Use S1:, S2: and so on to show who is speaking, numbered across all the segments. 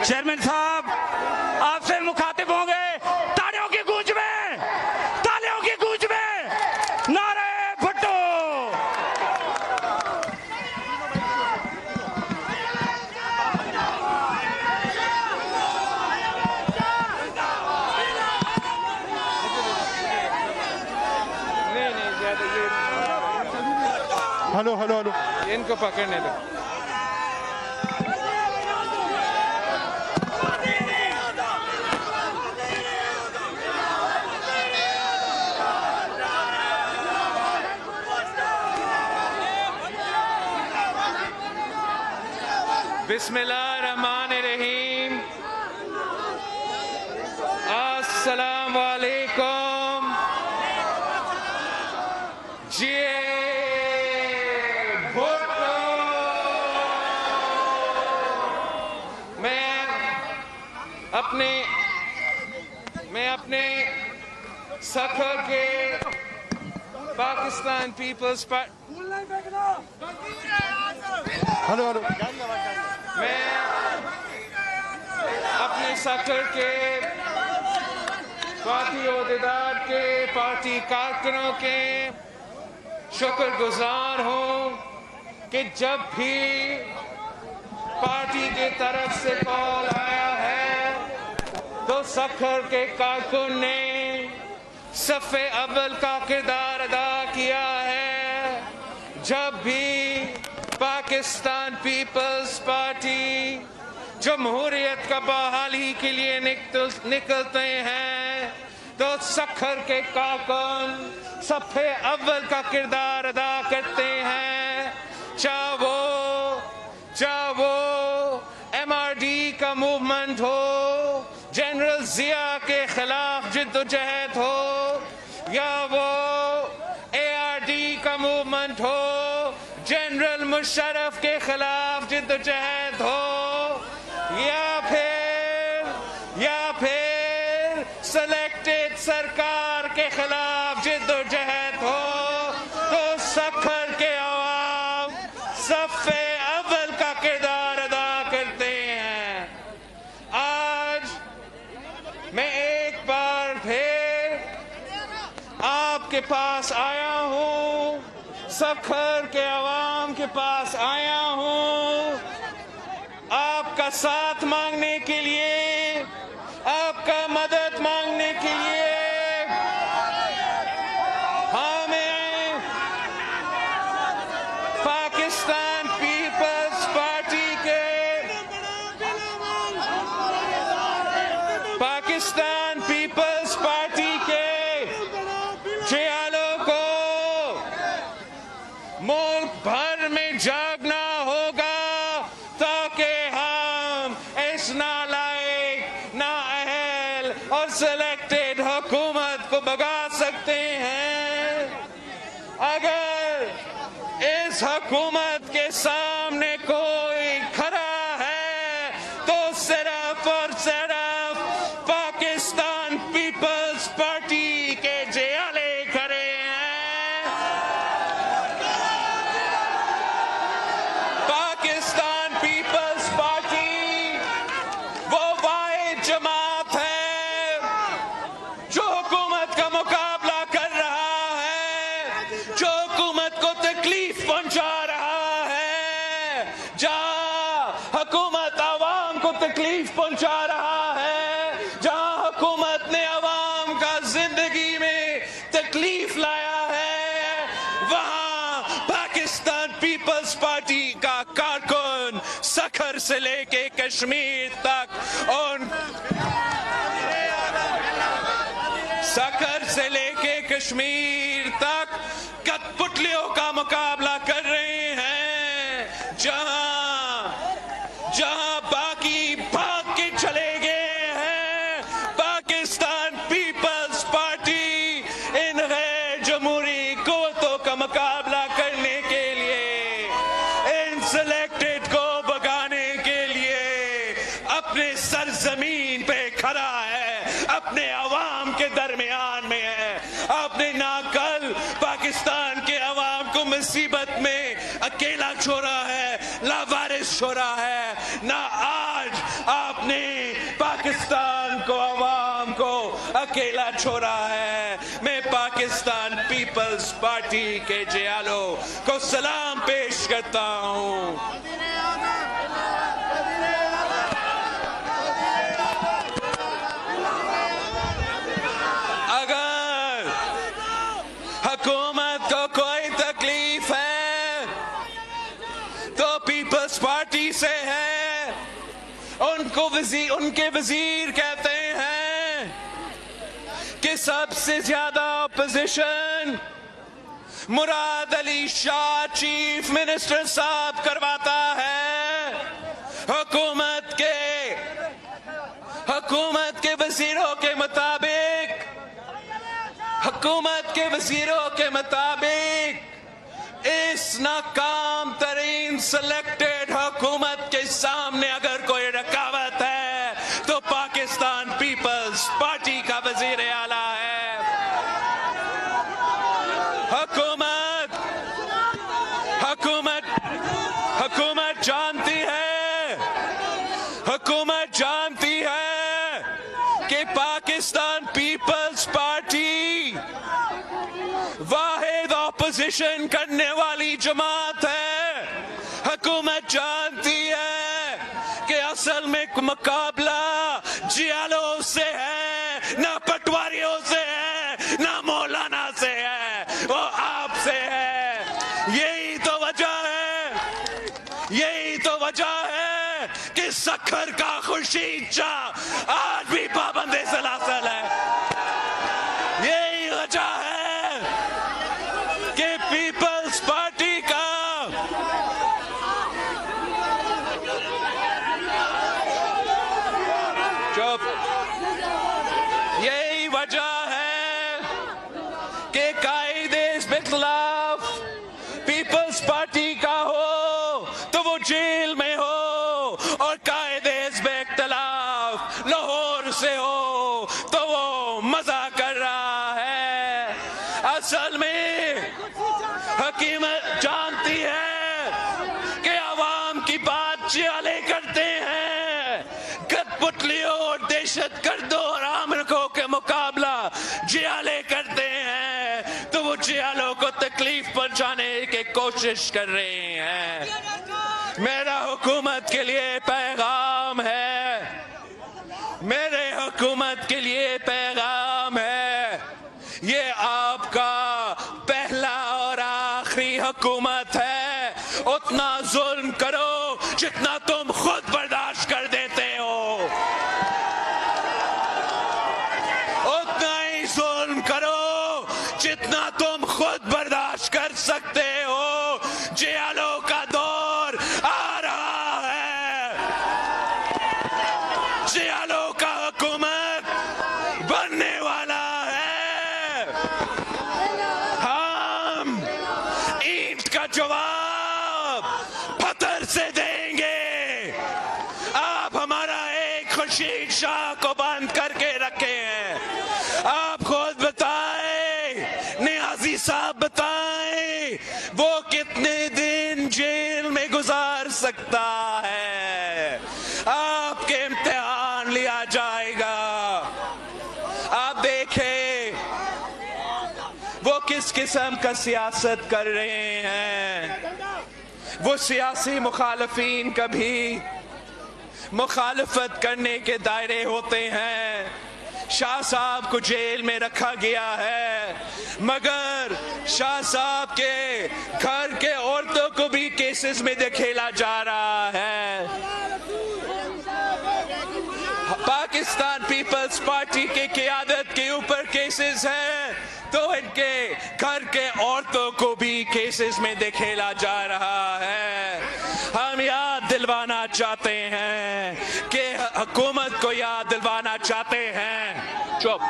S1: Chairman साहब आपसे मुखातिब होंगे। तालियों की गूंज में, तालियों की गूंज में नारे भुट्टो।
S2: हेलो हेलो हेलो,
S3: इनको पकड़ने दो। बिस्मिल्लाहिर्रहमानिर्रहीम। अस्सलाम वालेकुम। भुट्टो। मैं अपने सखर के पाकिस्तान पीपल्स पार्टी
S2: हेलो हेलो,
S3: मैं अपने सखर के पार्टी ओहदेदार के पार्टी कारकुनों के शुक्रगुजार हूँ कि जब भी पार्टी की तरफ से कॉल आया है तो सखर के कारकुन ने सफ़े अव्वल का किरदार अदा किया है। जब भी पाकिस्तान पीपल्स पार्टी जमहूरियत का बहाली के लिए निकलते हैं तो सखर के कारकुन सफ़े अव्वल का किरदार अदा करते हैं। चाहे वो MRD का मूवमेंट हो, जनरल जिया के खिलाफ जिद्दोजहद हो, या वो ARD का मूवमेंट हो, जनरल मुशर्रफ के खिलाफ जिद्दोजहद हो, या फिर सिलेक्टेड सरकार के खिलाफ जिद्दोजहद हो, तो सखर के अवाम सफ़े अव्वल का किरदार अदा करते हैं। आज मैं एक बार फिर आपके पास आया हूँ, सखर के अवाम के पास आया हूँ, आपका साथ मांगने के लिए, आपका मदद मांगने के लिए। हमें पाकिस्तान पीपल्स पार्टी के जियालों को मुल्क भर में जागना होगा ताकि हम इस नालायक, नाअहल और सिलेक्टेड हुकूमत को भगा सकते हैं। अगर इस हुकूमत के सामने कोई खड़ा है तो सिर्फ और सिर्फ पाकिस्तान पीपल्स पार्टी के जियाले खड़े हैं। पाकिस्तान पीपल्स पार्टी वो वाहिद जमात है जो हुकूमत का मुकाबला कर रहा है, जो हुकूमत को तकलीफ पहुंचा रहा है। जहां हुकूमत आवाम को तकलीफ पहुंचा रहा है, जहां हुकूमत ने आवाम का जिंदगी में سے لے کے کشمیر تک سکھر سے لے کے کشمیر تک کٹ پتلیوں کا مقابلہ کر رہے ہیں. جہاں باقی بھاگ کے چلے گئے ہیں، پاکستان پیپلز پارٹی ان غیر جمہوری قوتوں کا مقابلہ کرنے کے لیے، ان سلیکٹڈ کو بگانے کے لیے اپنے سرزمین پہ کھڑا ہے، اپنے عوام کے درمیان میں ہے. آپ نے نہ کل پاکستان کے عوام کو مصیبت میں اکیلا چھوڑا ہے، لاوارث چھوڑا ہے، نہ آج آپ نے پاکستان کو عوام کو اکیلا چھوڑا ہے. میں پاکستان پیپلز پارٹی کے جیالوں کو سلام پیش کرتا ہوں. اگر حکومت کو کوئی تکلیف ہے تو پیپلز پارٹی سے ہے. ان کے وزیر کہتے ہیں کہ سب سے زیادہ اپوزیشن مراد علی شاہ چیف منسٹر صاحب کرواتا ہے. حکومت کے وزیروں کے مطابق اس ناکام ترین سلیکٹڈ حکومت کے سامنے اگر کوئی رکاوٹ ہے تو پاکستان پیپلز پارٹی کا وزیر اعلیٰ ہے. حکومت جانتی ہے کہ پاکستان پیپلز پارٹی واحد اپوزیشن کرنے والی جماعت ہے. حکومت جانتی ہے کہ اصل میں مقابلہ جیالوں سے ہے، نہ پٹواریوں سے ہے، نہ مولانا سے ہے، وہ آپ سے ہے. یہی تو وجہ ہے کہ سکھر کا خورشید شاہ آج بھی پابند سلاسل ہے. یہی وجہ ہے کہ پیپلز پارٹی کا یہی وجہ ہے کہ قائد اس خلاف پیپلز پارٹی کا ہو تو وہ جیل میں ہو، اور قائد حزب اختلاف لاہور سے ہو تو وہ مزہ کر رہا ہے. اصل میں حکومت جانتی ہے کہ عوام کی بات جیالے کرتے ہیں. کٹ پتلیوں اور دہشت گردوں اور آمرکوں کے مقابلہ جیالے کرتے ہیں تو وہ جیالوں کو تکلیف پہنچانے کی کوشش کر رہے ہیں. میرا حکومت کے لیے پیغام ہے، میرے حکومت کے لیے پیغام ہے، یہ آپ کا پہلا اور آخری حکومت ہے. اتنا ظلم کرو جتنا تم خود برداشت کر دیتے ہو، اتنا ہی ظلم کرو جتنا تم خود برداشت کر سکتے ہو. جیالوں کا دور آ رہا ہے، جیالوں کا حکومت بننے والا ہے. ہم اینٹ کا جواب پتھر سے دیں گے. آپ ہمارا ایک خورشید شاہ کو بند کر کے رکھے ہیں. آپ خود بتائیں، نیازی صاحب بتائیں، وہ کتنے دن جیل میں گزار سکتا ہے. آپ کے امتحان لیا جائے گا. آپ دیکھیں وہ کس قسم کا سیاست کر رہے ہیں. وہ سیاسی مخالفین کبھی مخالفت کرنے کے دائرے ہوتے ہیں. شاہ صاحب کو جیل میں رکھا گیا ہے، مگر شاہ صاحب کے گھر کے عورتوں کو بھی کیسز میں دکھیلا جا رہا ہے. पाकिस्तान पीपल्स पार्टी के क़यादत के ऊपर केसेस हैं, तो इनके घर के औरतों को भी केसेस में धकेला जा रहा है। हम याद दिलवाना चाहते हैं कि हुकूमत को याद दिलवाना चाहते हैं, चुप,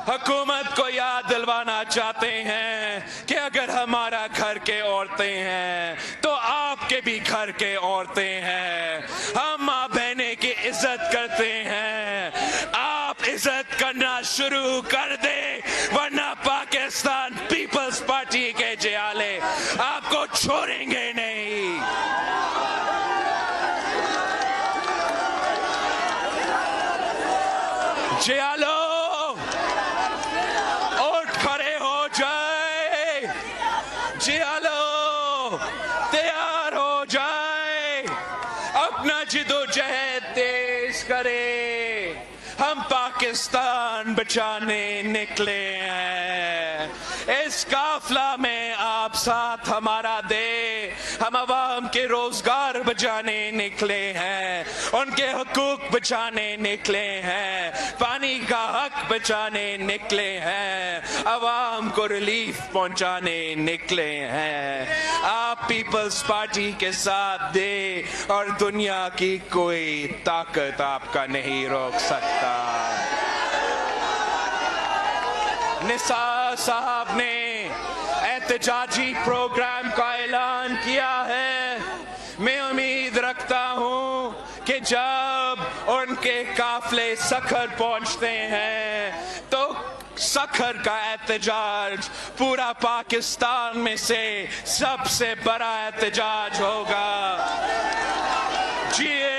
S3: हुकूमत को याद दिलवाना चाहते हैं कि अगर हमारा घर के औरतें हैं तो आपके भी घर के औरतें हैं। हम माँ बहने की इज्जत करते हैं, आप इज्जत करना शुरू कर दे, वरना पाकिस्तान पीपल्स पार्टी के जियाले आपको छोड़ेंगे नहीं। जियालो तैयार हो जाए, अपना जिदोजहद तेज करे, हम पाकिस्तान बचाने निकले हैं। इस काफला में आप साथ हमारा दे, हम अवाम के रोजगार बचाने निकले हैं, उनके हुकूक बचाने निकले हैं, पानी का हक बचाने निकले हैं, अवाम को रिलीफ पहुंचाने निकले हैं। आप पीपल्स पार्टी के साथ दे और दुनिया की कोई ताकत आपका नहीं रोक सकता। निसार साहब ने एहतजाजी प्रोग्राम का ऐलान किया है। मैं उम्मीद रखता हूं कि जब उनके काफले सखर पहुंचते हैं तो सखर का एहतजाज पूरा पाकिस्तान में से सबसे बड़ा एहतजाज होगा। जिए